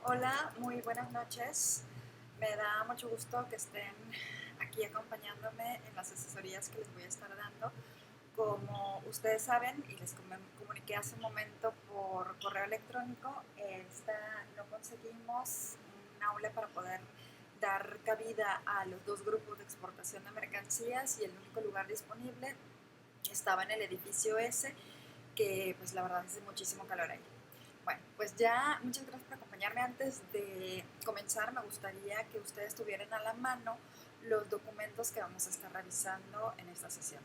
Hola, muy buenas noches. Me da mucho gusto que estén aquí acompañándome en las asesorías que les voy a estar dando. Como ustedes saben, y les comuniqué hace un momento por correo electrónico, no conseguimos un aula para poder dar cabida a los dos grupos de exportación de mercancías y el único lugar disponible estaba en el edificio S, que pues la verdad hace muchísimo calor ahí. Bueno, pues ya muchas gracias por acompañarme. Antes de comenzar, me gustaría que ustedes tuvieran a la mano los documentos que vamos a estar revisando en esta sesión.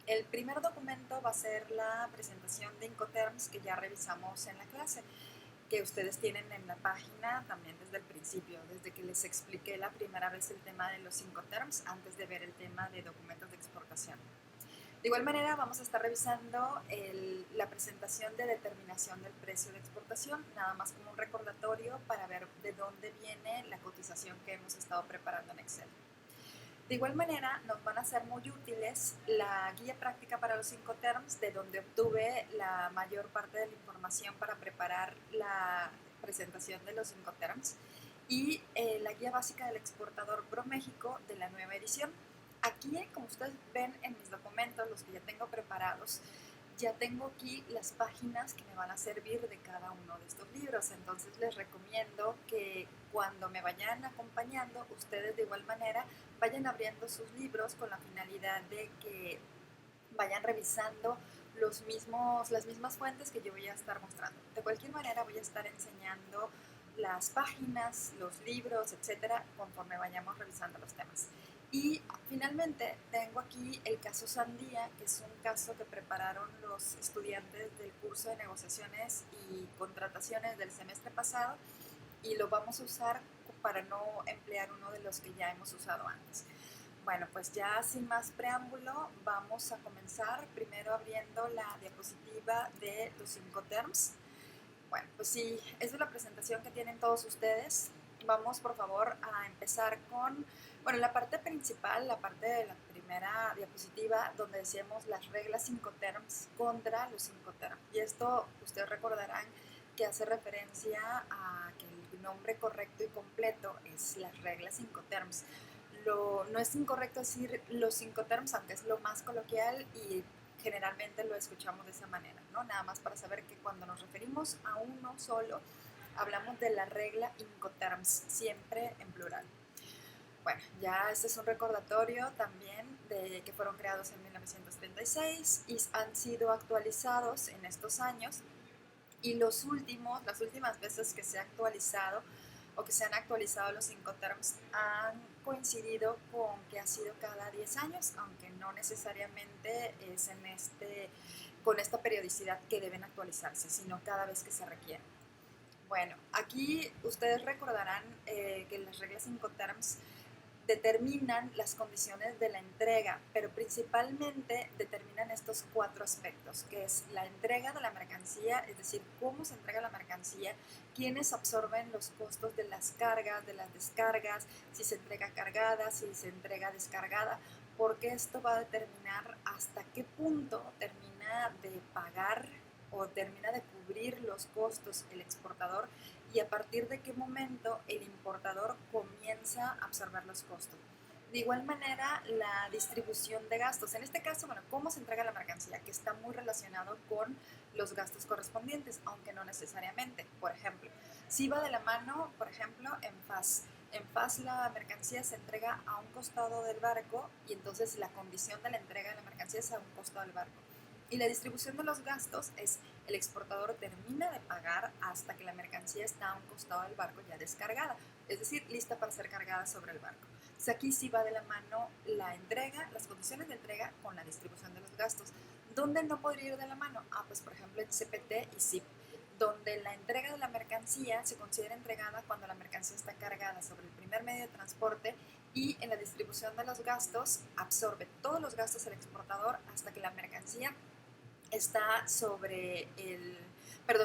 El primer documento va a ser la presentación de Incoterms que ya revisamos en la clase, que ustedes tienen en la página también desde el principio, desde que les expliqué la primera vez el tema de los Incoterms antes de ver el tema de documentos de exportación. De igual manera, vamos a estar revisando la presentación de determinación del precio de exportación, nada más como un recordatorio para ver de dónde viene la cotización que hemos estado preparando en Excel. De igual manera, nos van a ser muy útiles la guía práctica para los Incoterms, de donde obtuve la mayor parte de la información para preparar la presentación de los Incoterms, y la guía básica del exportador ProMéxico de la nueva edición. Aquí, como ustedes ven en mis documentos, los que ya tengo preparados, ya tengo aquí las páginas que me van a servir de cada uno de estos libros. Entonces les recomiendo que cuando me vayan acompañando, ustedes de igual manera vayan abriendo sus libros con la finalidad de que vayan revisando las mismas fuentes que yo voy a estar mostrando. De cualquier manera voy a estar enseñando las páginas, los libros, etcétera, conforme vayamos revisando los temas. Y finalmente tengo aquí el caso Sandía, que es un caso que prepararon los estudiantes del curso de negociaciones y contrataciones del semestre pasado, y lo vamos a usar para no emplear uno de los que ya hemos usado antes. Bueno, pues ya sin más preámbulo, vamos a comenzar primero abriendo la diapositiva de los Incoterms. Bueno, pues sí, esa es la presentación que tienen todos ustedes. Vamos, por favor, a empezar con, bueno, la parte principal, la parte de la primera diapositiva, donde decíamos las reglas Incoterms contra los Incoterms. Y esto ustedes recordarán que hace referencia a que el nombre correcto y completo es las reglas Incoterms. No es incorrecto decir los Incoterms, aunque es lo más coloquial y generalmente lo escuchamos de esa manera, ¿no? Nada más para saber que cuando nos referimos a uno solo, hablamos de la regla Incoterms, siempre en plural. Bueno, ya este es un recordatorio también de que fueron creados en 1936 y han sido actualizados en estos años, y las últimas veces que se ha actualizado o que se han actualizado los Incoterms han coincidido con que ha sido cada 10 años, aunque no necesariamente es con esta periodicidad que deben actualizarse, sino cada vez que se requiere. Bueno, aquí ustedes recordarán que las reglas Incoterms determinan las condiciones de la entrega, pero principalmente determinan estos cuatro aspectos, que es la entrega de la mercancía, es decir, cómo se entrega la mercancía, quiénes absorben los costos de las cargas, de las descargas, si se entrega cargada, si se entrega descargada, porque esto va a determinar hasta qué punto termina de pagar o termina de cubrir los costos el exportador, y a partir de qué momento el importador comienza a absorber los costos. De igual manera, la distribución de gastos. En este caso, bueno, cómo se entrega la mercancía, que está muy relacionado con los gastos correspondientes, aunque no necesariamente. Por ejemplo, si va de la mano, por ejemplo, en FAS. En FAS la mercancía se entrega a un costado del barco, y entonces la condición de la entrega de la mercancía es a un costado del barco. Y la distribución de los gastos es el exportador termina de pagar hasta que la mercancía está a un costado del barco ya descargada, es decir, lista para ser cargada sobre el barco. Entonces aquí sí va de la mano la entrega, las condiciones de entrega con la distribución de los gastos. ¿Dónde no podría ir de la mano? Pues por ejemplo en CPT y SIP, donde la entrega de la mercancía se considera entregada cuando la mercancía está cargada sobre el primer medio de transporte, y en la distribución de los gastos absorbe todos los gastos del exportador hasta que la mercancía está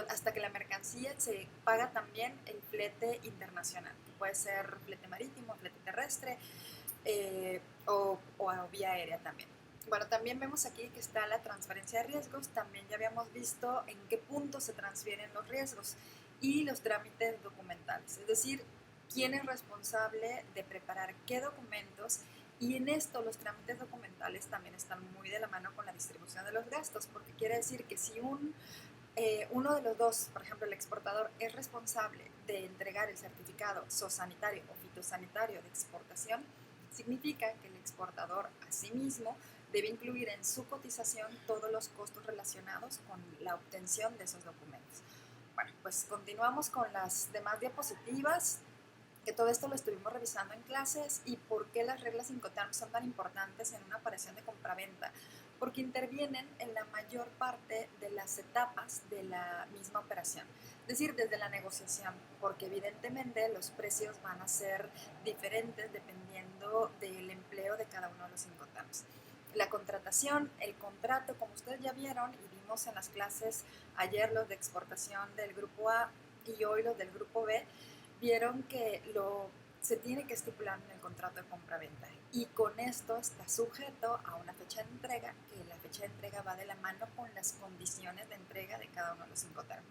hasta que la mercancía se paga también el flete internacional, que puede ser flete marítimo, flete terrestre, o vía aérea también. Bueno, también vemos aquí que está la transferencia de riesgos. También ya habíamos visto en qué punto se transfieren los riesgos, y los trámites documentales, es decir, quién es responsable de preparar qué documentos. Y en esto los trámites documentales también están muy de la mano con la distribución de los gastos, porque quiere decir que si uno de los dos, por ejemplo el exportador, es responsable de entregar el certificado zoosanitario o fitosanitario de exportación, significa que el exportador asimismo debe incluir en su cotización todos los costos relacionados con la obtención de esos documentos. Bueno, pues continuamos con las demás diapositivas, que todo esto lo estuvimos revisando en clases. ¿Y por qué las reglas Incoterms son tan importantes en una operación de compraventa? Porque intervienen en la mayor parte de las etapas de la misma operación, es decir, desde la negociación, porque evidentemente los precios van a ser diferentes dependiendo del empleo de cada uno de los Incoterms. La contratación, el contrato, como ustedes ya vieron y vimos en las clases ayer los de exportación del grupo A y hoy los del grupo B, vieron que se tiene que estipular en el contrato de compra-venta y con esto está sujeto a una fecha de entrega, que la fecha de entrega va de la mano con las condiciones de entrega de cada uno de los Incoterms.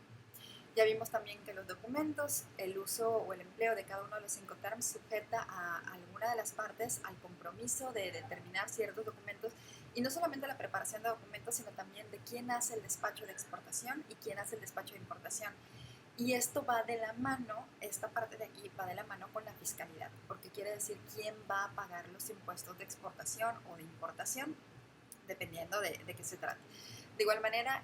Ya vimos también que los documentos, el uso o el empleo de cada uno de los Incoterms sujeta a alguna de las partes al compromiso de determinar ciertos documentos, y no solamente la preparación de documentos, sino también de quién hace el despacho de exportación y quién hace el despacho de importación. Y esto va de la mano, esta parte de aquí va de la mano con la fiscalidad, porque quiere decir quién va a pagar los impuestos de exportación o de importación, dependiendo de qué se trate. De igual manera,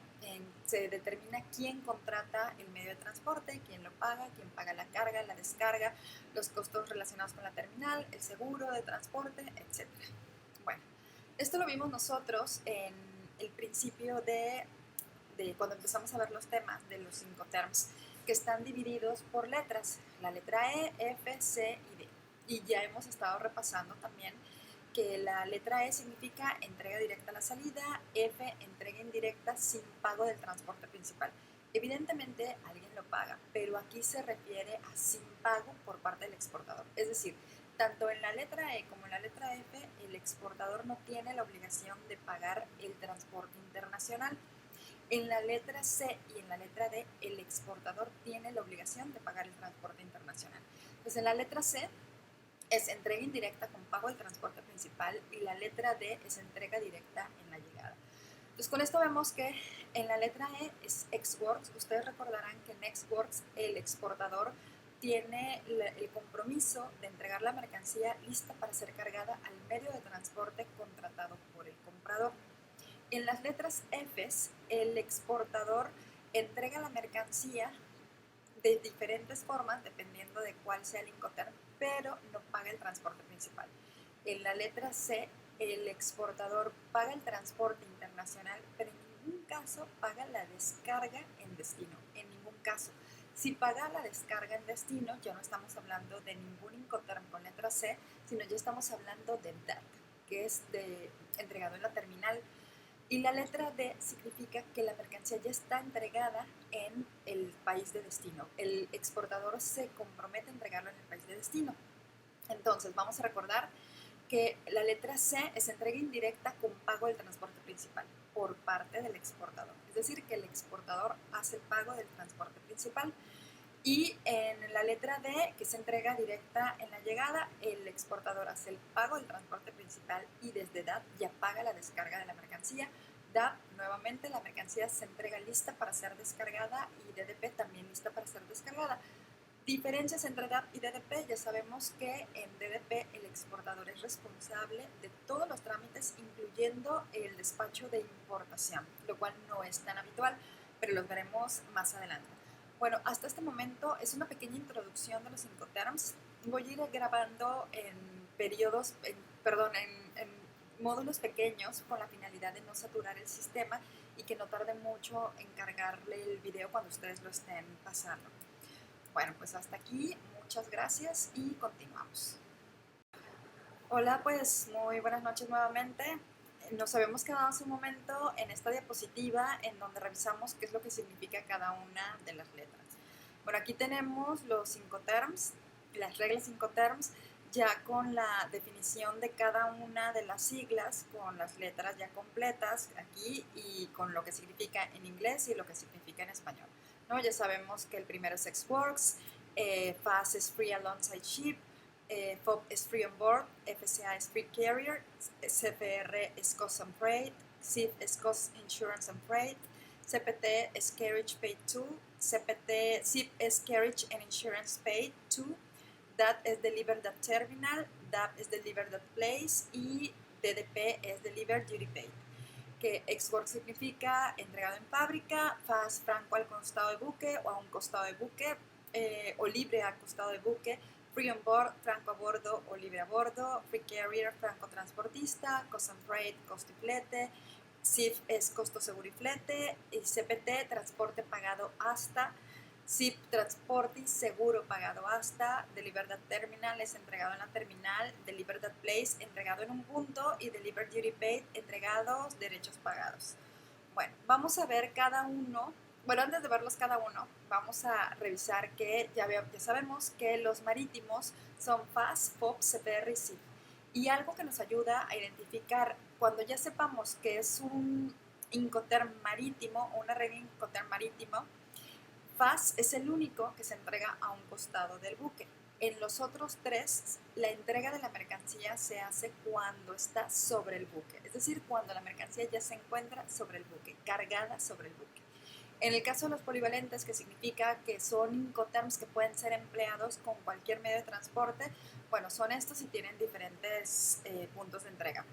se determina quién contrata el medio de transporte, quién lo paga, quién paga la carga, la descarga, los costos relacionados con la terminal, el seguro de transporte, etc. Bueno, esto lo vimos nosotros en el principio de cuando empezamos a ver los temas de los Incoterms, que están divididos por letras, la letra E, F, C y D. Y ya hemos estado repasando también que la letra E significa entrega directa a la salida, F, entrega indirecta sin pago del transporte principal. Evidentemente alguien lo paga, pero aquí se refiere a sin pago por parte del exportador. Es decir, tanto en la letra E como en la letra F, el exportador no tiene la obligación de pagar el transporte internacional. En la letra C y en la letra D, el exportador tiene la obligación de pagar el transporte internacional. Entonces, en la letra C es entrega indirecta con pago del transporte principal y la letra D es entrega directa en la llegada. Entonces, con esto vemos que en la letra E es ex-works. Ustedes recordarán que en ex-works el exportador tiene el compromiso de entregar la mercancía lista para ser cargada al medio de transporte contratado por el comprador. En las letras Fs, el exportador entrega la mercancía de diferentes formas, dependiendo de cuál sea el Incoterm, pero no paga el transporte principal. En la letra C, el exportador paga el transporte internacional, pero en ningún caso paga la descarga en destino, en ningún caso. Si paga la descarga en destino, ya no estamos hablando de ningún Incoterm con letra C, sino ya estamos hablando de DAT, que es entregado en la terminal. Y la letra D significa que la mercancía ya está entregada en el país de destino. El exportador se compromete a entregarlo en el país de destino. Entonces, vamos a recordar que la letra C es entrega indirecta con pago del transporte principal por parte del exportador. Es decir, que el exportador hace el pago del transporte principal. Y en la letra D, que es entrega directa en la llegada, el exportador hace el pago del transporte principal y desde DAP ya paga la descarga de la mercancía. DAP, nuevamente, la mercancía se entrega lista para ser descargada y DDP también lista para ser descargada. Diferencias entre DAP y DDP: ya sabemos que en DDP el exportador es responsable de todos los trámites, incluyendo el despacho de importación, lo cual no es tan habitual, pero los veremos más adelante. Bueno, hasta este momento es una pequeña introducción de los Incoterms. Voy a ir grabando en módulos pequeños con la finalidad de no saturar el sistema y que no tarde mucho en cargarle el video cuando ustedes lo estén pasando. Bueno, pues hasta aquí, muchas gracias y continuamos. Hola, pues muy buenas noches nuevamente. Nos habíamos quedado hace un momento en esta diapositiva en donde revisamos qué es lo que significa cada una de las letras. Bueno, aquí tenemos los Incoterms, las reglas Incoterms, ya con la definición de cada una de las siglas, con las letras ya completas aquí y con lo que significa en inglés y lo que significa en español. ¿no? Ya sabemos que el primero es Xworks, FAS es Free Alongside Ship, FOB es Free On Board, FCA es Free Carrier, CPR es Cost and Freight, CIF es Cost Insurance and Freight, CPT es Carriage Paid To, CPT, CIF es Carriage and Insurance Paid To, DAT es Delivered at Terminal, DAP es Delivered at Place y DDP es Delivered Duty Paid. Que Ex-Work significa entregado en fábrica, FAS franco al costado de buque o a un costado de buque, o libre al costado de buque, Free on board, franco a bordo o libre a bordo, Free carrier, franco transportista, Cost and Freight, costo y flete, CIF es costo seguro y flete, y CPT, transporte pagado hasta, SIP, transporte y seguro pagado hasta, Delivered at Terminal es entregado en la terminal, Delivered at Place, entregado en un punto, y Delivered Duty Paid, entregados, derechos pagados. Bueno, vamos a ver cada uno. Bueno, antes de verlos cada uno, vamos a revisar que ya sabemos que los marítimos son FAS, FOB, CPR y SIP. Y algo que nos ayuda a identificar, cuando ya sepamos que es un Incoterm marítimo o una red Incoterm marítimo, FAS es el único que se entrega a un costado del buque. En los otros tres, la entrega de la mercancía se hace cuando está sobre el buque, es decir, cuando la mercancía ya se encuentra sobre el buque, cargada sobre el buque. En el caso de los polivalentes, que significa que son Incoterms que pueden ser empleados con cualquier medio de transporte, bueno, son estos y tienen diferentes puntos de entrega.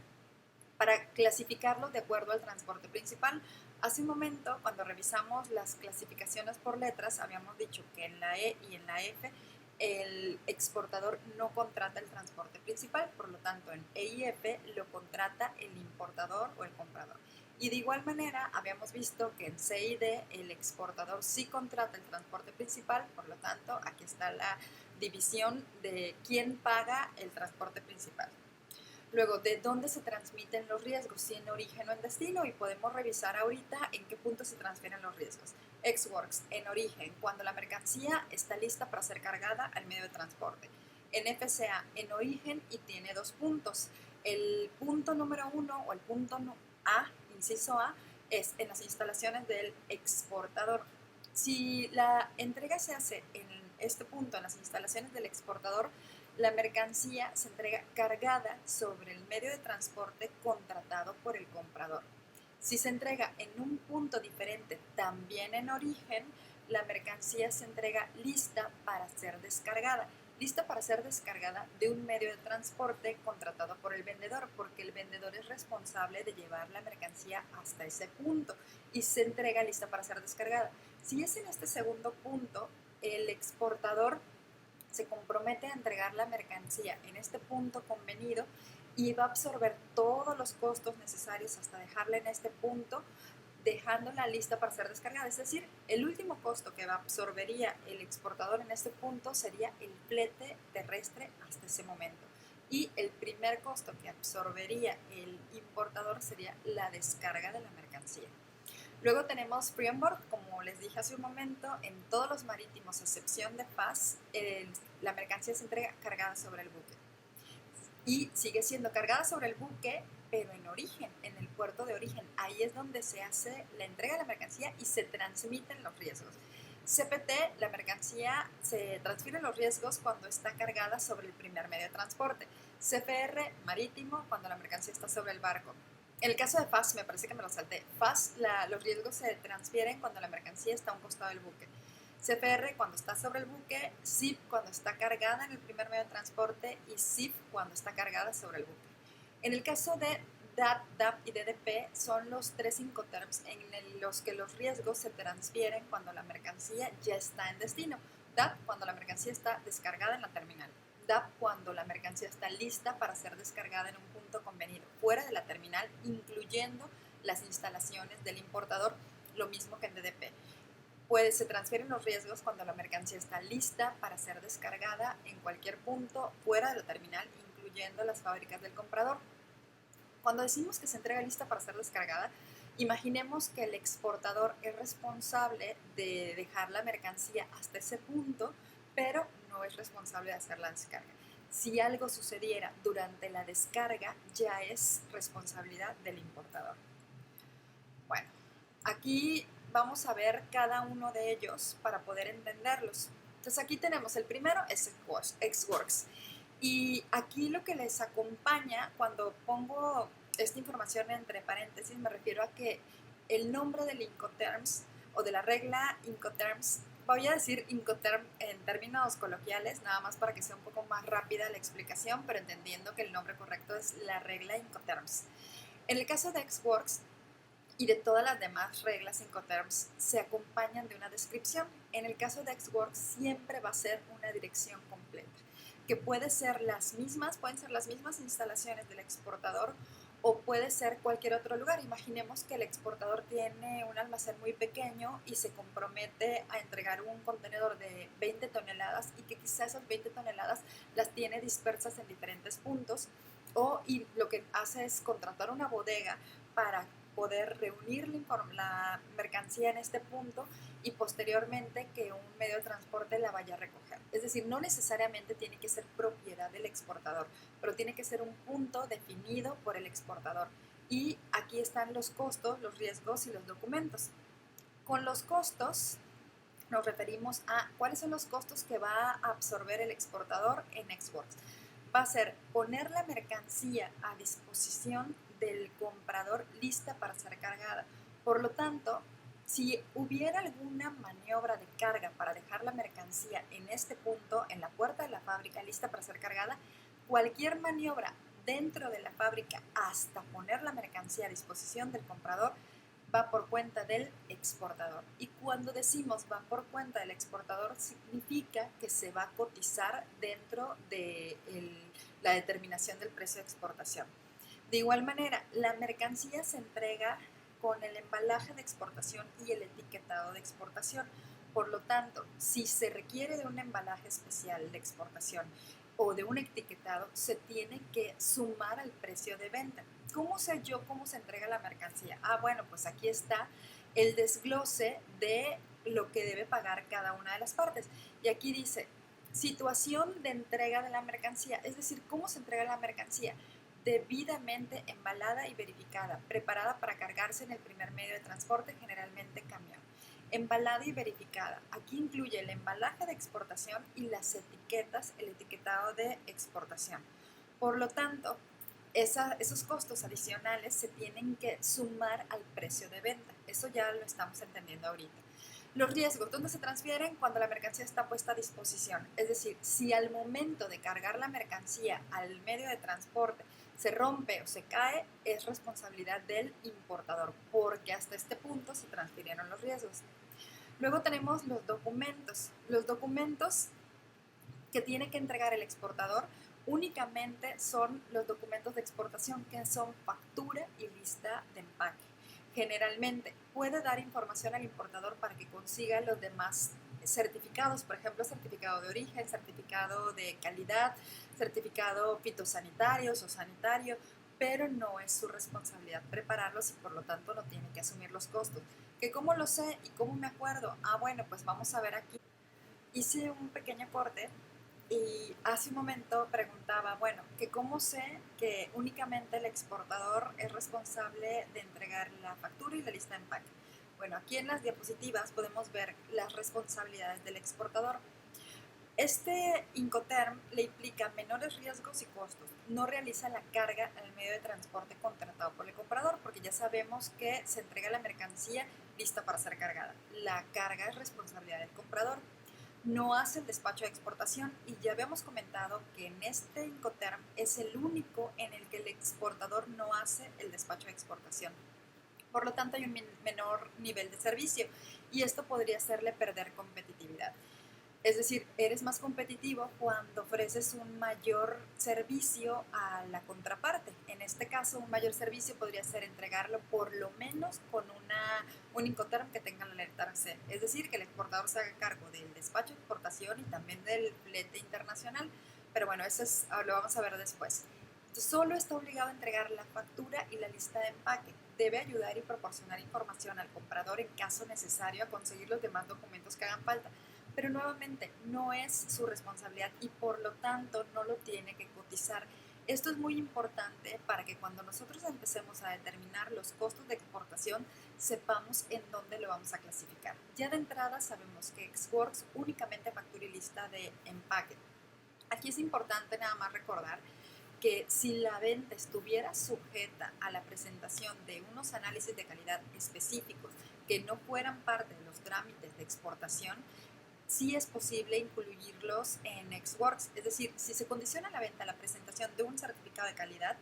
Para clasificarlos de acuerdo al transporte principal, hace un momento, cuando revisamos las clasificaciones por letras, habíamos dicho que en la E y en la F el exportador no contrata el transporte principal, por lo tanto en E y F lo contrata el importador o el comprador. Y de igual manera habíamos visto que en C y D el exportador sí contrata el transporte principal, por lo tanto aquí está la división de quién paga el transporte principal. Luego, ¿de dónde se transmiten los riesgos? Si en origen o en destino, y podemos revisar ahorita en qué punto se transfieren los riesgos. Ex-Works, en origen, cuando la mercancía está lista para ser cargada al medio de transporte. En FCA, en origen, y tiene dos puntos. El punto número 1 o el punto A, inciso A, es en las instalaciones del exportador. Si la entrega se hace en este punto, en las instalaciones del exportador, la mercancía se entrega cargada sobre el medio de transporte contratado por el comprador. Si se entrega en un punto diferente, también en origen, la mercancía se entrega lista para ser descargada. Lista para ser descargada de un medio de transporte contratado por el vendedor, porque el vendedor es responsable de llevar la mercancía hasta ese punto y se entrega lista para ser descargada. Si es en este segundo punto, el exportador se compromete a entregar la mercancía en este punto convenido y va a absorber todos los costos necesarios hasta dejarla en este punto, dejándola lista para ser descargada. Es decir, el último costo que absorbería el exportador en este punto sería el flete terrestre hasta ese momento. Y el primer costo que absorbería el importador sería la descarga de la mercancía. Luego tenemos Free on Board, como les dije hace un momento, en todos los marítimos, a excepción de FAS, la mercancía se entrega cargada sobre el buque. Y sigue siendo cargada sobre el buque, pero en origen, en el puerto de origen. Ahí es donde se hace la entrega de la mercancía y se transmiten los riesgos. CPT, la mercancía se transfiere los riesgos cuando está cargada sobre el primer medio de transporte. CPR, marítimo, cuando la mercancía está sobre el barco. En el caso de FAS, me parece que me lo salté. FAS, los riesgos se transfieren cuando la mercancía está a un costado del buque. CPR cuando está sobre el buque, SIP cuando está cargada en el primer medio de transporte y SIF cuando está cargada sobre el buque. En el caso de DAT, DAP y DDP son los tres Incoterms en los que los riesgos se transfieren cuando la mercancía ya está en destino. DAP cuando la mercancía está descargada en la terminal. DAP cuando la mercancía está lista para ser descargada en un punto convenido, fuera de la terminal, incluyendo las instalaciones del importador, lo mismo que en DDP. Se transfieren los riesgos cuando la mercancía está lista para ser descargada en cualquier punto fuera de la terminal, incluyendo las fábricas del comprador. Cuando decimos que se entrega lista para ser descargada, imaginemos que el exportador es responsable de dejar la mercancía hasta ese punto, pero no es responsable de hacer la descarga. Si algo sucediera durante la descarga, ya es responsabilidad del importador. Bueno, aquí vamos a ver cada uno de ellos para poder entenderlos. Entonces aquí tenemos el primero, es Xworks. Y aquí lo que les acompaña cuando pongo esta información entre paréntesis, me refiero a que el nombre del Incoterms o de la regla Incoterms, voy a decir Incoterm en términos coloquiales, nada más para que sea un poco más rápida la explicación, pero entendiendo que el nombre correcto es la regla Incoterms. En el caso de Xworks y de todas las demás reglas Incoterms, se acompañan de una descripción. En el caso de Xworks siempre va a ser una dirección completa, que pueden ser las mismas instalaciones del exportador o puede ser cualquier otro lugar. Imaginemos que el exportador tiene un almacén muy pequeño y se compromete a entregar un contenedor de 20 toneladas y que quizás esas 20 toneladas las tiene dispersas en diferentes puntos, y lo que hace es contratar una bodega para poder reunir la mercancía en este punto y posteriormente que un medio de transporte la vaya a recoger. Es decir, no necesariamente tiene que ser propiedad del exportador, pero tiene que ser un punto definido por el exportador. Y aquí están los costos, los riesgos y los documentos. Con los costos nos referimos a cuáles son los costos que va a absorber el exportador en Xworks. Va a ser poner la mercancía a disposición del comprador lista para ser cargada. Por lo tanto, si hubiera alguna maniobra de carga para dejar la mercancía en este punto, en la puerta de la fábrica lista para ser cargada, cualquier maniobra dentro de la fábrica hasta poner la mercancía a disposición del comprador va por cuenta del exportador. Y cuando decimos va por cuenta del exportador, significa que se va a cotizar dentro de la determinación del precio de exportación. De igual manera, la mercancía se entrega con el embalaje de exportación y el etiquetado de exportación. Por lo tanto, si se requiere de un embalaje especial de exportación o de un etiquetado, se tiene que sumar al precio de venta. ¿Cómo sé yo cómo se entrega la mercancía? Bueno, pues aquí está el desglose de lo que debe pagar cada una de las partes. Y aquí dice, situación de entrega de la mercancía, es decir, cómo se entrega la mercancía. Debidamente embalada y verificada, preparada para cargarse en el primer medio de transporte, generalmente camión. Embalada y verificada. Aquí incluye el embalaje de exportación y las etiquetas, el etiquetado de exportación. Por lo tanto, esos costos adicionales se tienen que sumar al precio de venta. Eso ya lo estamos entendiendo ahorita. Los riesgos, ¿dónde se transfieren? Cuando la mercancía está puesta a disposición. Es decir, si al momento de cargar la mercancía al medio de transporte se rompe o se cae, es responsabilidad del importador, porque hasta este punto se transfirieron los riesgos. Luego tenemos los documentos. Los documentos que tiene que entregar el exportador únicamente son los documentos de exportación, que son factura y lista de empaque. Generalmente puede dar información al importador para que consiga los demás certificados, por ejemplo, certificado de origen, certificado de calidad, certificado fitosanitarios o sanitario, pero no es su responsabilidad prepararlos y por lo tanto no tiene que asumir los costos. ¿Que cómo lo sé y cómo me acuerdo? Bueno, pues vamos a ver aquí. Hice un pequeño corte y hace un momento preguntaba, bueno, que cómo sé que únicamente el exportador es responsable de entregar la factura y la lista de empaque. Bueno, aquí en las diapositivas podemos ver las responsabilidades del exportador. Este Incoterm le implica menores riesgos y costos. No realiza la carga al medio de transporte contratado por el comprador, porque ya sabemos que se entrega la mercancía lista para ser cargada. La carga es responsabilidad del comprador. No hace el despacho de exportación y ya habíamos comentado que en este Incoterm es el único en el que el exportador no hace el despacho de exportación. Por lo tanto, hay un menor nivel de servicio y esto podría hacerle perder competitividad. Es decir, eres más competitivo cuando ofreces un mayor servicio a la contraparte. En este caso, un mayor servicio podría ser entregarlo por lo menos con un Incoterm que tenga la alerta C. Es decir, que el exportador se haga cargo del despacho de exportación y también del flete internacional. Pero bueno, lo vamos a ver después. Entonces, solo está obligado a entregar la factura y la lista de empaque. Debe ayudar y proporcionar información al comprador en caso necesario a conseguir los demás documentos que hagan falta. Pero nuevamente no es su responsabilidad y por lo tanto no lo tiene que cotizar. Esto es muy importante para que cuando nosotros empecemos a determinar los costos de exportación, sepamos en dónde lo vamos a clasificar. Ya de entrada sabemos que Xworks únicamente factura y lista de empaque. Aquí es importante nada más recordar que si la venta estuviera sujeta a la presentación de unos análisis de calidad específicos que no fueran parte de los trámites de exportación, sí es posible incluirlos en Xworks. Es decir, si se condiciona la venta a la presentación de un certificado de calidad,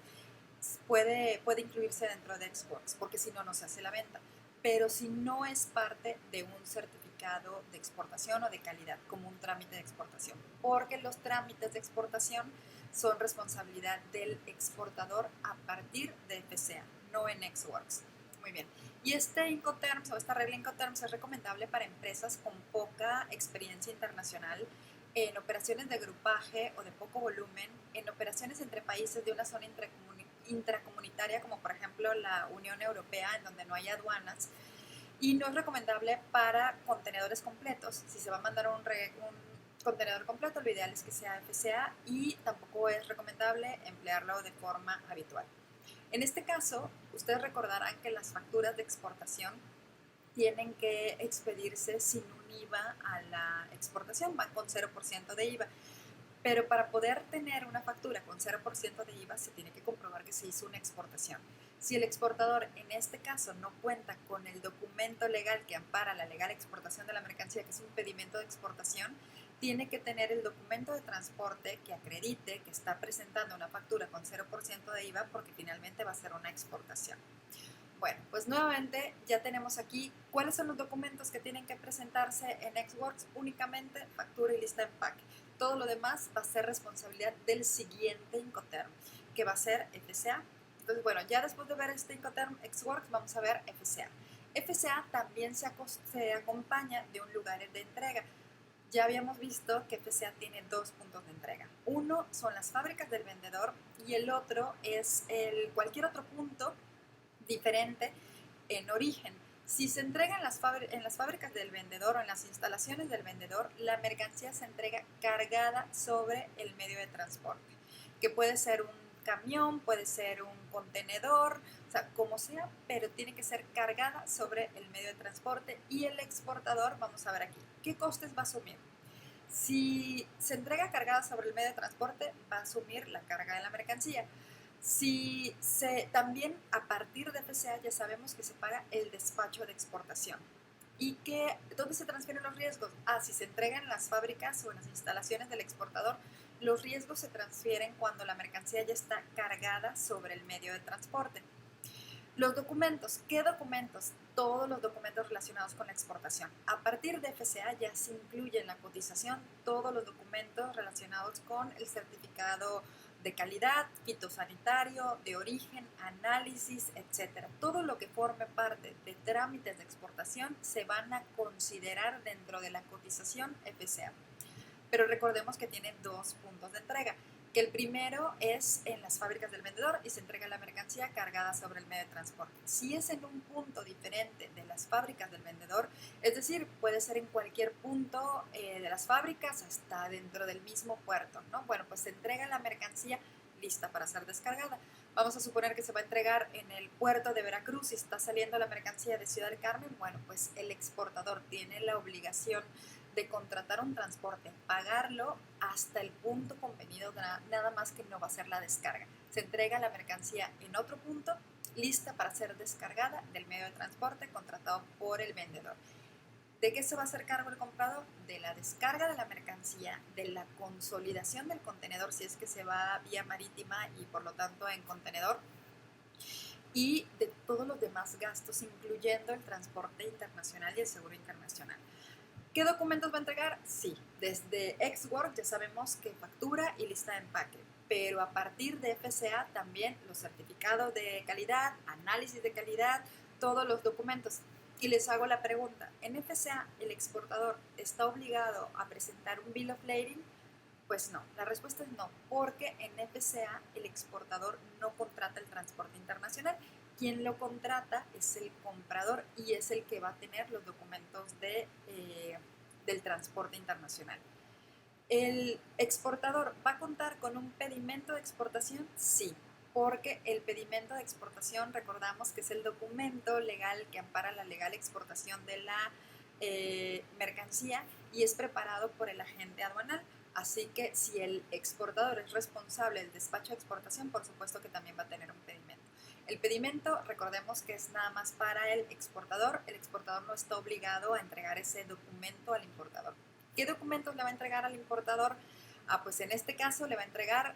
puede incluirse dentro de Xworks, porque si no, no se hace la venta. Pero si no es parte de un certificado de exportación o de calidad, como un trámite de exportación, porque los trámites de exportación son responsabilidad del exportador a partir de FCA, no en Xworks. Muy bien. Y este Incoterms o esta regla Incoterms es recomendable para empresas con poca experiencia internacional, en operaciones de grupaje o de poco volumen, en operaciones entre países de una zona intracomunitaria, como por ejemplo la Unión Europea, en donde no hay aduanas, y no es recomendable para contenedores completos. Si se va a mandar un contenedor completo, lo ideal es que sea FCA, y tampoco es recomendable emplearlo de forma habitual. En este caso, ustedes recordarán que las facturas de exportación tienen que expedirse sin un IVA a la exportación, van con 0% de IVA. Pero para poder tener una factura con 0% de IVA se tiene que comprobar que se hizo una exportación. Si el exportador en este caso no cuenta con el documento legal que ampara la legal exportación de la mercancía, que es un pedimento de exportación, tiene que tener el documento de transporte que acredite que está presentando una factura con 0% de IVA, porque finalmente va a ser una exportación. Bueno, pues nuevamente ya tenemos aquí cuáles son los documentos que tienen que presentarse en Xworks: únicamente factura y lista de empaque. Todo lo demás va a ser responsabilidad del siguiente Incoterm, que va a ser FCA. Entonces, bueno, ya después de ver este Incoterm Xworks, vamos a ver FCA. FCA también se acompaña de un lugar de entrega. Ya habíamos visto que FCA tiene dos puntos de entrega. Uno son las fábricas del vendedor y el otro es cualquier otro punto diferente en origen. Si se entrega en las fábricas del vendedor o en las instalaciones del vendedor, la mercancía se entrega cargada sobre el medio de transporte, que puede ser un camión, puede ser un contenedor, o sea, como sea, pero tiene que ser cargada sobre el medio de transporte. Y el exportador, vamos a ver aquí, ¿qué costes va a asumir? Si se entrega cargada sobre el medio de transporte, va a asumir la carga de la mercancía. También a partir de FCA ya sabemos que se paga el despacho de exportación. ¿Y dónde se transfieren los riesgos? Si se entrega en las fábricas o en las instalaciones del exportador, los riesgos se transfieren cuando la mercancía ya está cargada sobre el medio de transporte. Los documentos, ¿qué documentos? Todos los documentos relacionados con la exportación. A partir de FCA ya se incluye en la cotización todos los documentos relacionados con el certificado de calidad, fitosanitario, de origen, análisis, etc. Todo lo que forme parte de trámites de exportación se van a considerar dentro de la cotización FCA. Pero recordemos que tiene dos puntos de entrega, que el primero es en las fábricas del vendedor y se entrega la mercancía cargada sobre el medio de transporte. Si es en un punto diferente de las fábricas del vendedor, es decir, puede ser en cualquier punto de las fábricas hasta dentro del mismo puerto, ¿no? Bueno, pues se entrega la mercancía lista para ser descargada. Vamos a suponer que se va a entregar en el puerto de Veracruz y está saliendo la mercancía de Ciudad del Carmen. Bueno, pues el exportador tiene la obligación de contratar un transporte, pagarlo hasta el punto convenido, nada más que no va a ser la descarga. Se entrega la mercancía en otro punto, lista para ser descargada del medio de transporte contratado por el vendedor. ¿De qué se va a hacer cargo el comprador? De la descarga de la mercancía, de la consolidación del contenedor si es que se va vía marítima y por lo tanto en contenedor, y de todos los demás gastos, incluyendo el transporte internacional y el seguro internacional. ¿Qué documentos va a entregar? Sí, desde Xworks ya sabemos que factura y lista de empaque, pero a partir de FCA también los certificados de calidad, análisis de calidad, todos los documentos. Y les hago la pregunta, ¿en FCA el exportador está obligado a presentar un bill of lading? Pues no, la respuesta es no, porque en FCA el exportador no contrata el transporte internacional. Quien lo contrata es el comprador y es el que va a tener los documentos del transporte internacional. ¿El exportador va a contar con un pedimento de exportación? Sí, porque el pedimento de exportación, recordamos que es el documento legal que ampara la legal exportación de la mercancía y es preparado por el agente aduanal. Así que si el exportador es responsable del despacho de exportación, por supuesto que también va a tener un pedimento. El pedimento, recordemos que es nada más para el exportador no está obligado a entregar ese documento al importador. ¿Qué documentos le va a entregar al importador? Pues en este caso le va a entregar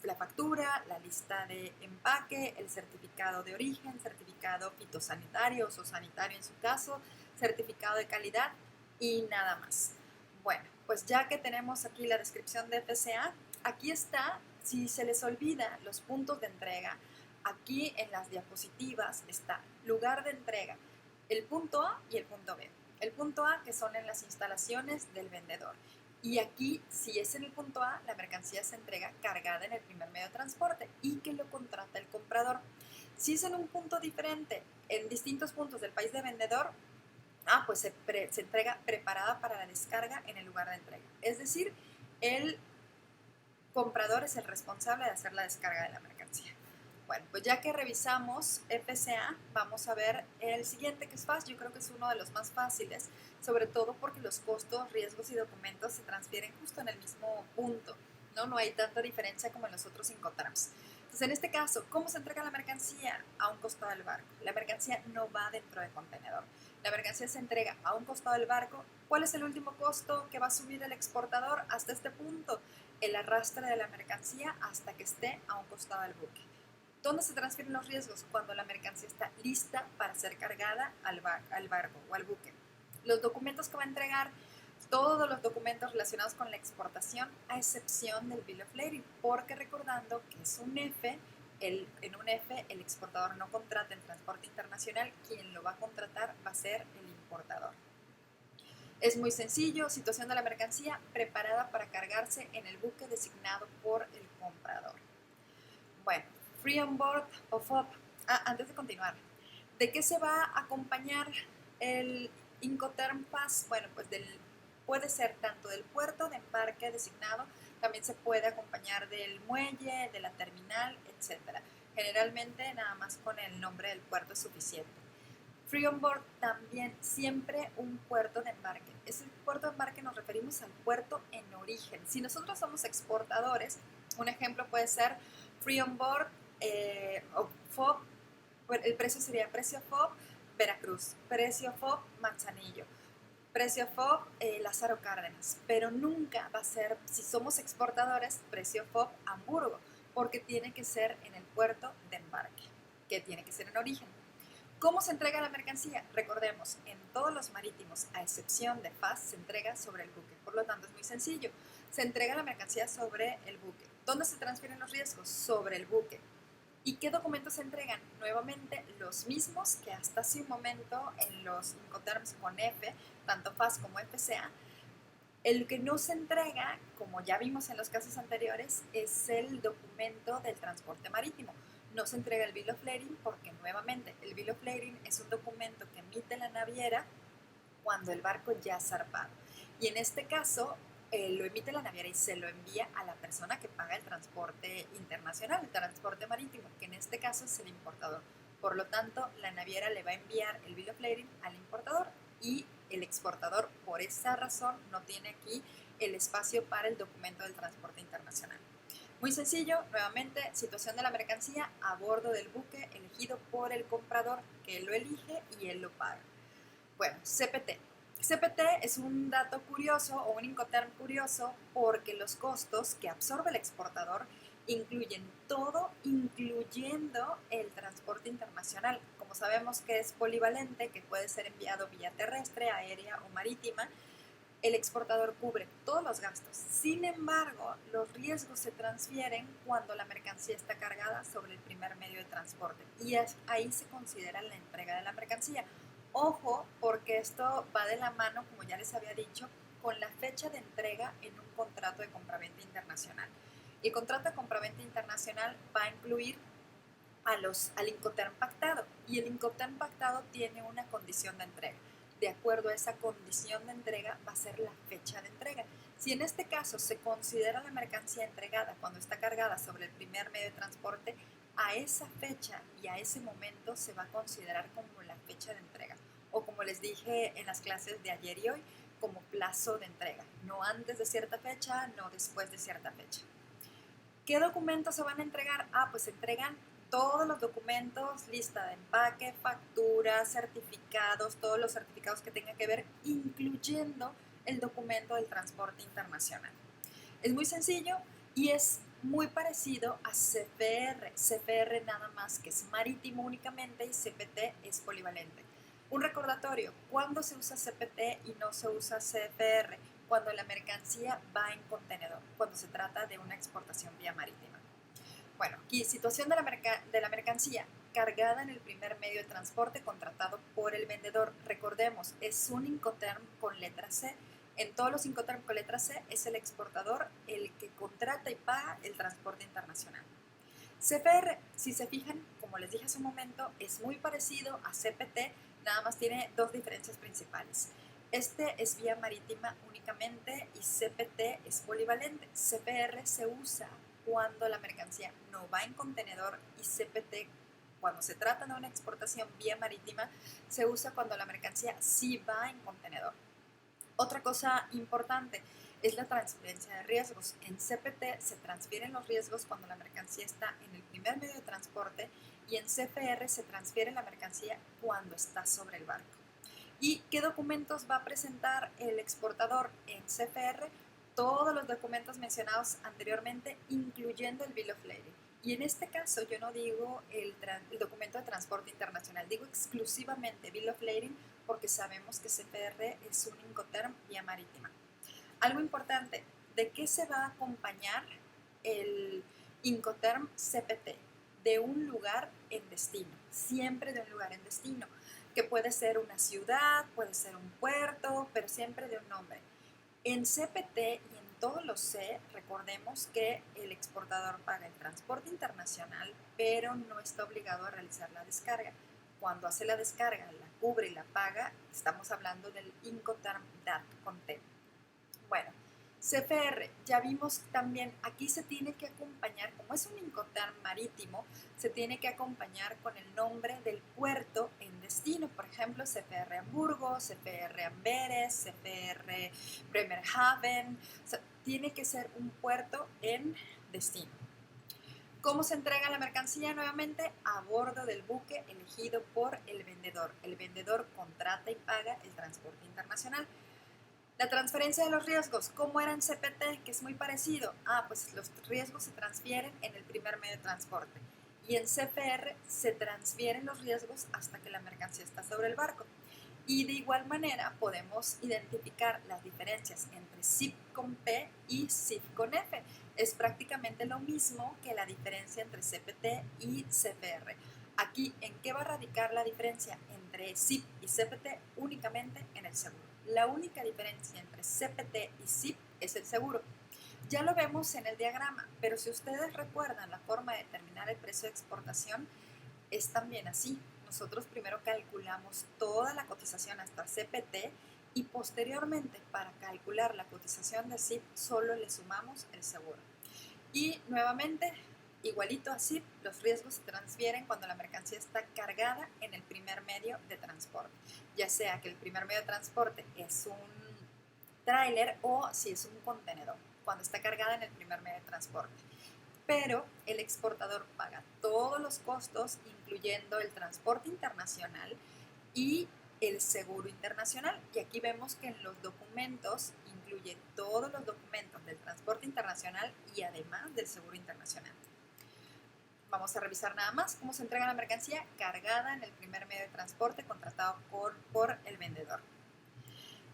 la factura, la lista de empaque, el certificado de origen, certificado fitosanitario o zoosanitario en su caso, certificado de calidad y nada más. Bueno, pues ya que tenemos aquí la descripción de FCA, aquí está, si se les olvida los puntos de entrega, aquí en las diapositivas está lugar de entrega, el punto A y el punto B. El punto A, que son en las instalaciones del vendedor. Y aquí, si es en el punto A, la mercancía se entrega cargada en el primer medio de transporte y que lo contrata el comprador. Si es en un punto diferente, en distintos puntos del país de vendedor, pues se entrega preparada para la descarga en el lugar de entrega. Es decir, el comprador es el responsable de hacer la descarga de la mercancía. Bueno, pues ya que revisamos FCA, vamos a ver el siguiente, que es fácil. Yo creo que es uno de los más fáciles, sobre todo porque los costos, riesgos y documentos se transfieren justo en el mismo punto, ¿no? No hay tanta diferencia como en los otros Incoterms. Entonces, en este caso, ¿cómo se entrega la mercancía? A un costado del barco. La mercancía no va dentro del contenedor. La mercancía se entrega a un costado del barco. ¿Cuál es el último costo que va a subir el exportador hasta este punto? El arrastre de la mercancía hasta que esté a un costado del buque. ¿Dónde se transfieren los riesgos? Cuando la mercancía está lista para ser cargada al barco o al buque. Los documentos que va a entregar, todos los documentos relacionados con la exportación, a excepción del Bill of Lading, porque recordando que es un F, en un F el exportador no contrata en transporte internacional, quien lo va a contratar va a ser el importador. Es muy sencillo, situación de la mercancía preparada para cargarse en el buque designado por el comprador. Bueno, Free on Board o FOB. Antes de continuar, ¿de qué se va a acompañar el Incoterm Pass? Bueno, pues puede ser tanto del puerto de embarque designado, también se puede acompañar del muelle, de la terminal, etc. Generalmente nada más con el nombre del puerto es suficiente. Free on Board también, siempre un puerto de embarque. Es el puerto de embarque, nos referimos al puerto en origen. Si nosotros somos exportadores, un ejemplo puede ser Free on Board o FOB, el precio sería precio FOB Veracruz, precio FOB Manzanillo, precio FOB Lázaro Cárdenas, pero nunca va a ser, si somos exportadores, precio FOB Hamburgo, porque tiene que ser en el puerto de embarque, que tiene que ser en origen. ¿Cómo se entrega la mercancía? Recordemos, en todos los marítimos, a excepción de FAS, se entrega sobre el buque. Por lo tanto, es muy sencillo. Se entrega la mercancía sobre el buque. ¿Dónde se transfieren los riesgos? Sobre el buque. ¿Y qué documentos se entregan? Nuevamente, los mismos que hasta hace un momento en los Incoterms con F, tanto FAS como FCA. El que no se entrega, como ya vimos en los casos anteriores, es el documento del transporte marítimo. No se entrega el Bill of Lading porque, nuevamente, el Bill of Lading es un documento que emite la naviera cuando el barco ya ha zarpado. Y en este caso, lo emite la naviera y se lo envía a la persona que paga el transporte internacional, el transporte marítimo, que en este caso es el importador. Por lo tanto, la naviera le va a enviar el Bill of Lading al importador y el exportador, por esa razón, no tiene aquí el espacio para el documento del transporte internacional. Muy sencillo, nuevamente, situación de la mercancía a bordo del buque elegido por el comprador, que él lo elige y él lo paga. Bueno, CPT. CPT es un dato curioso o un Incoterm curioso porque los costos que absorbe el exportador incluyen todo, incluyendo el transporte internacional. Como sabemos que es polivalente, que puede ser enviado vía terrestre, aérea o marítima, el exportador cubre todos los gastos. Sin embargo, los riesgos se transfieren cuando la mercancía está cargada sobre el primer medio de transporte y ahí se considera la entrega de la mercancía. Ojo, porque esto va de la mano, como ya les había dicho, con la fecha de entrega en un contrato de compraventa internacional. El contrato de compraventa internacional va a incluir al Incoterm pactado y el Incoterm pactado tiene una condición de entrega. de acuerdo a esa condición de entrega, va a ser la fecha de entrega. Si en este caso se considera la mercancía entregada cuando está cargada sobre el primer medio de transporte, a esa fecha y a ese momento se va a considerar como la fecha de entrega. O como les dije en las clases de ayer y hoy, como plazo de entrega. No antes de cierta fecha, no después de cierta fecha. ¿Qué documentos se van a entregar? Pues se entregan todos los documentos, lista de empaque, facturas, certificados, todos los certificados que tengan que ver, incluyendo el documento del transporte internacional. Es muy sencillo y es muy parecido a CFR. CFR nada más que es marítimo únicamente y CPT es polivalente. Un recordatorio, ¿cuándo se usa CPT y no se usa CFR? Cuando la mercancía va en contenedor, cuando se trata de una exportación vía marítima. Bueno, aquí situación de la mercancía cargada en el primer medio de transporte contratado por el vendedor. Recordemos, es un Incoterm con letra C. En todos los Incoterm con letra C es el exportador el que contrata y paga el transporte internacional. CFR, si se fijan, como les dije hace un momento, es muy parecido a CPT, nada más tiene dos diferencias principales. Este es vía marítima únicamente y CPT es polivalente. CFR se usa cuando la mercancía no va en contenedor y CPT, cuando se trata de una exportación vía marítima, se usa cuando la mercancía sí va en contenedor. Otra cosa importante es la transferencia de riesgos. En CPT se transfieren los riesgos cuando la mercancía está en el primer medio de transporte y en CFR se transfiere la mercancía cuando está sobre el barco. ¿Y qué documentos va a presentar el exportador en CFR? Todos los documentos mencionados anteriormente, incluyendo el Bill of Lading. Y en este caso yo no digo el documento de transporte internacional, digo exclusivamente Bill of Lading porque sabemos que CFR es un Incoterm vía marítima. Algo importante, ¿de qué se va a acompañar el Incoterm CPT? De un lugar en destino, siempre de un lugar en destino, que puede ser una ciudad, puede ser un puerto, pero siempre de un nombre. En CPT y en todos los C, recordemos que el exportador paga el transporte internacional, pero no está obligado a realizar la descarga. Cuando hace la descarga, la cubre y la paga, estamos hablando del Incoterm DAT con T. Bueno, CFR, ya vimos también, aquí se tiene que acompañar, como es un Incoterm marítimo, se tiene que acompañar con el nombre del puerto en destino. Por ejemplo, CFR Hamburgo, CFR Amberes, CFR Bremerhaven. O sea, tiene que ser un puerto en destino. ¿Cómo se entrega la mercancía? Nuevamente a bordo del buque elegido por el vendedor. El vendedor contrata y paga el transporte internacional. La transferencia de los riesgos, ¿cómo era en CPT? Que es muy parecido. Pues los riesgos se transfieren en el primer medio de transporte. Y en CFR se transfieren los riesgos hasta que la mercancía está sobre el barco. Y de igual manera podemos identificar las diferencias entre SIP con P y SIF con F. Es prácticamente lo mismo que la diferencia entre CPT y CFR. Aquí, ¿en qué va a radicar la diferencia entre SIP y CPT? Únicamente en el seguro. La única diferencia entre CPT y SIP es el seguro. Ya lo vemos en el diagrama, pero si ustedes recuerdan la forma de determinar el precio de exportación, es también así. Nosotros primero calculamos toda la cotización hasta CPT y posteriormente para calcular la cotización de SIP solo le sumamos el seguro. Y nuevamente, igualito a SIP, los riesgos se transfieren cuando la mercancía está cargada en el primer medio de transporte, ya sea que el primer medio de transporte es un tráiler o si es un contenedor, cuando está cargada en el primer medio de transporte. Pero el exportador paga todos los costos, incluyendo el transporte internacional y el seguro internacional. Y aquí vemos que en los documentos incluye todos los documentos del transporte internacional y además del seguro internacional. Vamos a revisar nada más cómo se entrega la mercancía cargada en el primer medio de transporte contratado por el vendedor.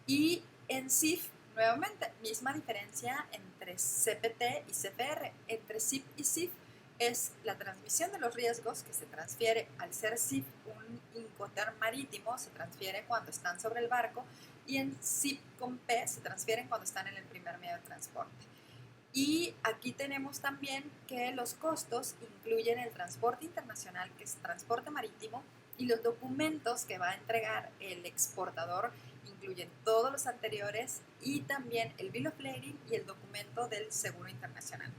Y en SIF, nuevamente, misma diferencia entre CPT y CFR. Entre SIP y SIF es la transmisión de los riesgos que se transfiere al ser SIF un Incoterm marítimo, se transfiere cuando están sobre el barco, y en SIP con P se transfieren cuando están en el primer medio de transporte. Y aquí tenemos también que los costos incluyen el transporte internacional, que es transporte marítimo, Y los documentos que va a entregar el exportador incluyen todos los anteriores y también el Bill of Lading y el documento del seguro internacional.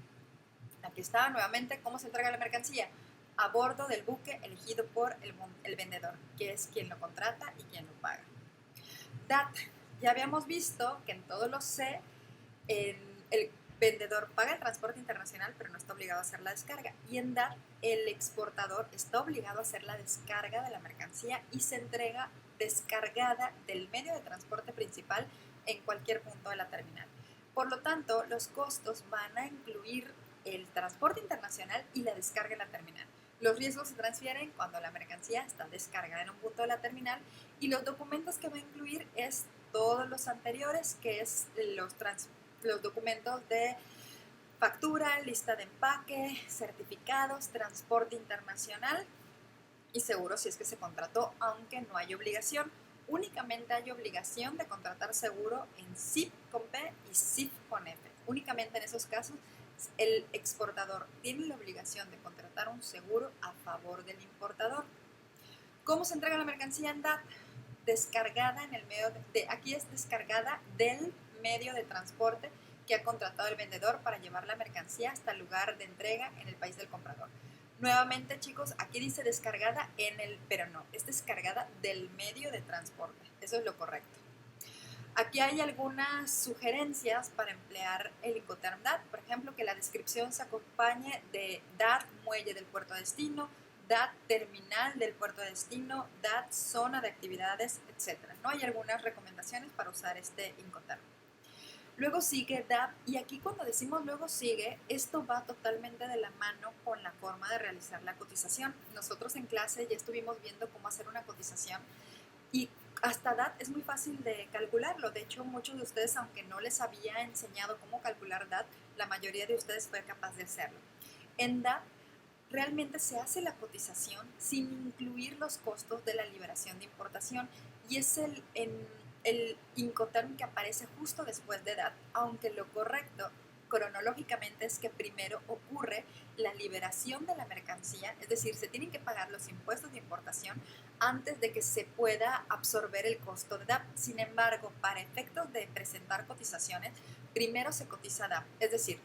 Aquí está nuevamente cómo se entrega la mercancía a bordo del buque elegido por el vendedor, que es quien lo contrata y quien lo paga. DAT, ya habíamos visto que en todos los C el vendedor paga el transporte internacional, pero no está obligado a hacer la descarga. Y en DAT, el exportador está obligado a hacer la descarga de la mercancía y se entrega descargada del medio de transporte principal en cualquier punto de la terminal. Por lo tanto, los costos van a incluir el transporte internacional y la descarga en la terminal. Los riesgos se transfieren cuando la mercancía está descargada en un punto de la terminal y los documentos que va a incluir es todos los anteriores, que es los documentos de factura, lista de empaque, certificados, transporte internacional y seguro si es que se contrató, aunque no hay obligación. Únicamente hay obligación de contratar seguro en SIF con P y SIF con F. Únicamente en esos casos el exportador tiene la obligación de contratar un seguro a favor del importador. ¿Cómo se entrega la mercancía en DAT? Descargada en el medio aquí es descargada del medio de transporte que ha contratado el vendedor para llevar la mercancía hasta el lugar de entrega en el país del comprador. Nuevamente, chicos, aquí dice descargada pero no, es descargada del medio de transporte. Eso es lo correcto. Aquí hay algunas sugerencias para emplear el Incoterm DAT. Por ejemplo, que la descripción se acompañe de DAT muelle del puerto de destino, DAT terminal del puerto de destino, DAT zona de actividades, etc. ¿No? Hay algunas recomendaciones para usar este Incoterm. Luego sigue DAP, y aquí cuando decimos luego sigue, esto va totalmente de la mano con la forma de realizar la cotización. Nosotros en clase ya estuvimos viendo cómo hacer una cotización y hasta DAT es muy fácil de calcularlo. De hecho, muchos de ustedes, aunque no les había enseñado cómo calcular DAT, la mayoría de ustedes fue capaz de hacerlo. En DAT realmente se hace la cotización sin incluir los costos de la liberación de importación y es el Incoterm que aparece justo después de DAT, aunque lo correcto cronológicamente es que primero ocurre la liberación de la mercancía, es decir, se tienen que pagar los impuestos de importación antes de que se pueda absorber el costo de DAP. Sin embargo, para efectos de presentar cotizaciones, primero se cotiza DAP, es decir,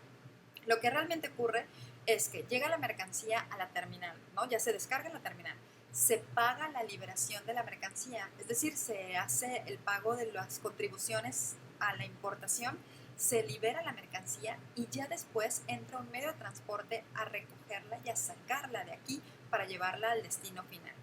lo que realmente ocurre es que llega la mercancía a la terminal, ¿no? Ya se descarga en la terminal, se paga la liberación de la mercancía, es decir, se hace el pago de las contribuciones a la importación, se libera la mercancía y ya después entra un medio de transporte a recogerla y a sacarla de aquí para llevarla al destino final.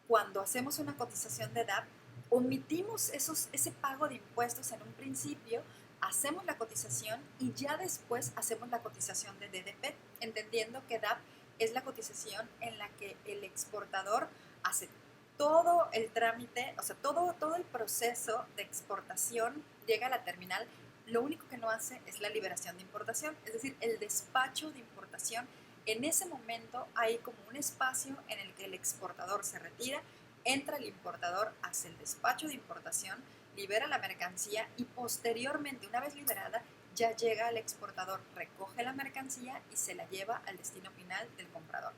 Cuando hacemos una cotización de DAP, omitimos ese pago de impuestos en un principio, hacemos la cotización y ya después hacemos la cotización de DDP, entendiendo que DAP es la cotización en la que el exportador hace todo el trámite, o sea, todo el proceso de exportación, llega a la terminal, lo único que no hace es la liberación de importación, es decir, el despacho de importación. En ese momento hay como un espacio en el que el exportador se retira, entra el importador, hace el despacho de importación, libera la mercancía y posteriormente, una vez liberada, ya llega el exportador, recoge la mercancía y se la lleva al destino final del comprador.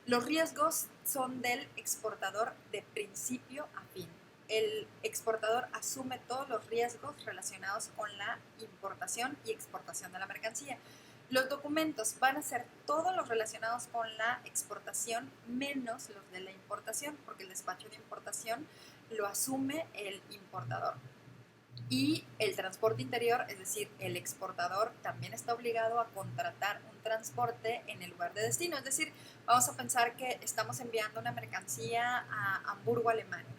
Los riesgos son del exportador de principio a fin. El exportador asume todos los riesgos relacionados con la importación y exportación de la mercancía. Los documentos van a ser todos los relacionados con la exportación menos los de la importación, porque el despacho de importación lo asume el importador. Y el transporte interior, es decir, el exportador también está obligado a contratar un transporte en el lugar de destino. Es decir, vamos a pensar que estamos enviando una mercancía a Hamburgo, Alemania.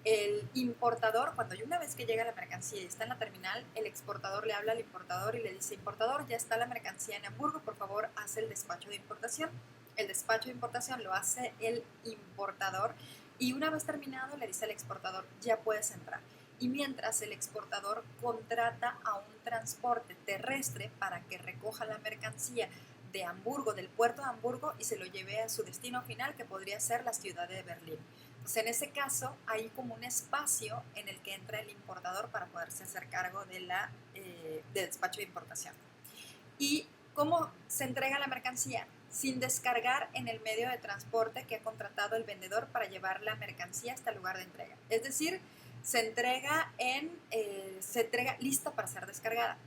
El importador, una vez que llega la mercancía y está en la terminal, el exportador le habla al importador y le dice: importador, ya está la mercancía en Hamburgo, por favor, haz el despacho de importación. El despacho de importación lo hace el importador y una vez terminado le dice al exportador: ya puedes entrar. Y mientras, el exportador contrata a un transporte terrestre para que recoja la mercancía de Hamburgo, del puerto de Hamburgo, y se lo lleve a su destino final, que podría ser la ciudad de Berlín. Entonces, en ese caso, hay como un espacio en el que entra el importador para poderse hacer cargo de despacho de importación. ¿Y cómo se entrega la mercancía? sin descargar en el medio de transporte que ha contratado el vendedor para llevar la mercancía hasta el lugar de entrega. Es decir, se entrega lista para ser descargada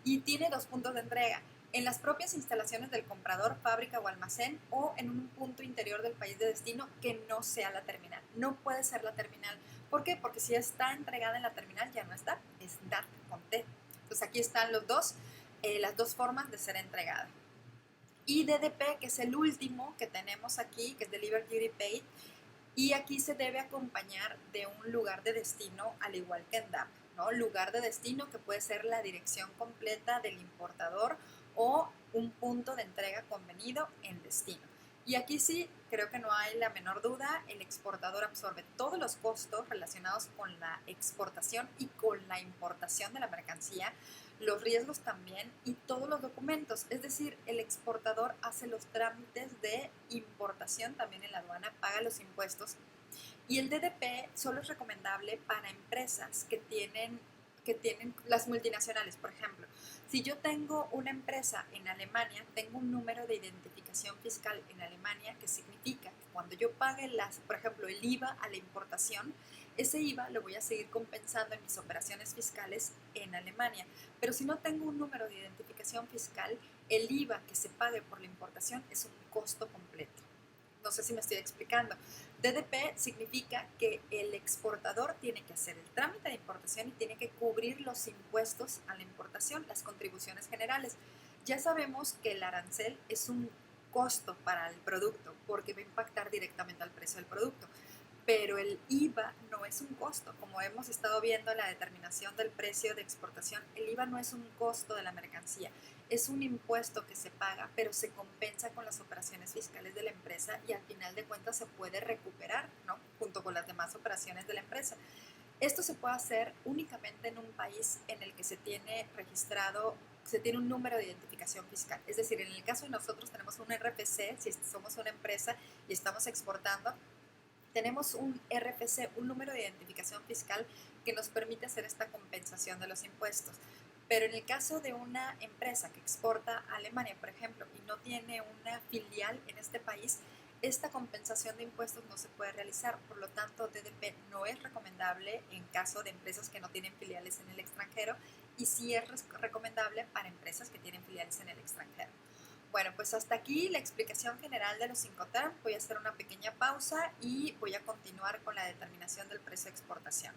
y tiene 2 puntos de entrega: en las propias instalaciones del comprador, fábrica o almacén, o en un punto interior del país de destino que no sea la terminal. No puede ser la terminal. ¿Por qué? Porque si está entregada en la terminal ya no está, es DAT con T. Entonces aquí están las dos formas de ser entregada. Y DDP, que es el último que tenemos aquí, que es Delivered Duty Paid, y aquí se debe acompañar de un lugar de destino, al igual que en DAP, ¿no? Lugar de destino que puede ser la dirección completa del importador o un punto de entrega convenido en destino. Y aquí sí, creo que no hay la menor duda, el exportador absorbe todos los costos relacionados con la exportación y con la importación de la mercancía, los riesgos también y todos los documentos. Es decir, el exportador hace los trámites de importación también en la aduana, paga los impuestos. Y el DDP solo es recomendable para empresas que tienen las multinacionales, por ejemplo. Si yo tengo una empresa en Alemania, tengo un número de identificación fiscal en Alemania que significa que cuando yo pague por ejemplo, el IVA a la importación, ese IVA lo voy a seguir compensando en mis operaciones fiscales en Alemania. Pero si no tengo un número de identificación fiscal, el IVA que se pague por la importación es un costo completo. No sé si me estoy explicando. DDP significa que el exportador tiene que hacer el trámite de importación y tiene que cubrir los impuestos a la importación, las contribuciones generales. Ya sabemos que el arancel es un costo para el producto porque va a impactar directamente al precio del producto, pero el IVA no es un costo. Como hemos estado viendo en la determinación del precio de exportación, el IVA no es un costo de la mercancía, es un impuesto que se paga, pero se compensa con las operaciones fiscales de la empresa y al final de cuentas se puede recuperar, ¿no? Junto con las demás operaciones de la empresa. Esto se puede hacer únicamente en un país en el que se tiene registrado, se tiene un número de identificación fiscal. Es decir, en el caso de nosotros tenemos un RFC, si somos una empresa y estamos exportando, tenemos un RFC, un número de identificación fiscal que nos permite hacer esta compensación de los impuestos. Pero en el caso de una empresa que exporta a Alemania, por ejemplo, y no tiene una filial en este país, esta compensación de impuestos no se puede realizar. Por lo tanto, DDP no es recomendable en caso de empresas que no tienen filiales en el extranjero y sí es recomendable para empresas que tienen filiales en el extranjero. Bueno, pues hasta aquí la explicación general de los Incoterm. Voy a hacer una pequeña pausa y voy a continuar con la determinación del precio de exportación.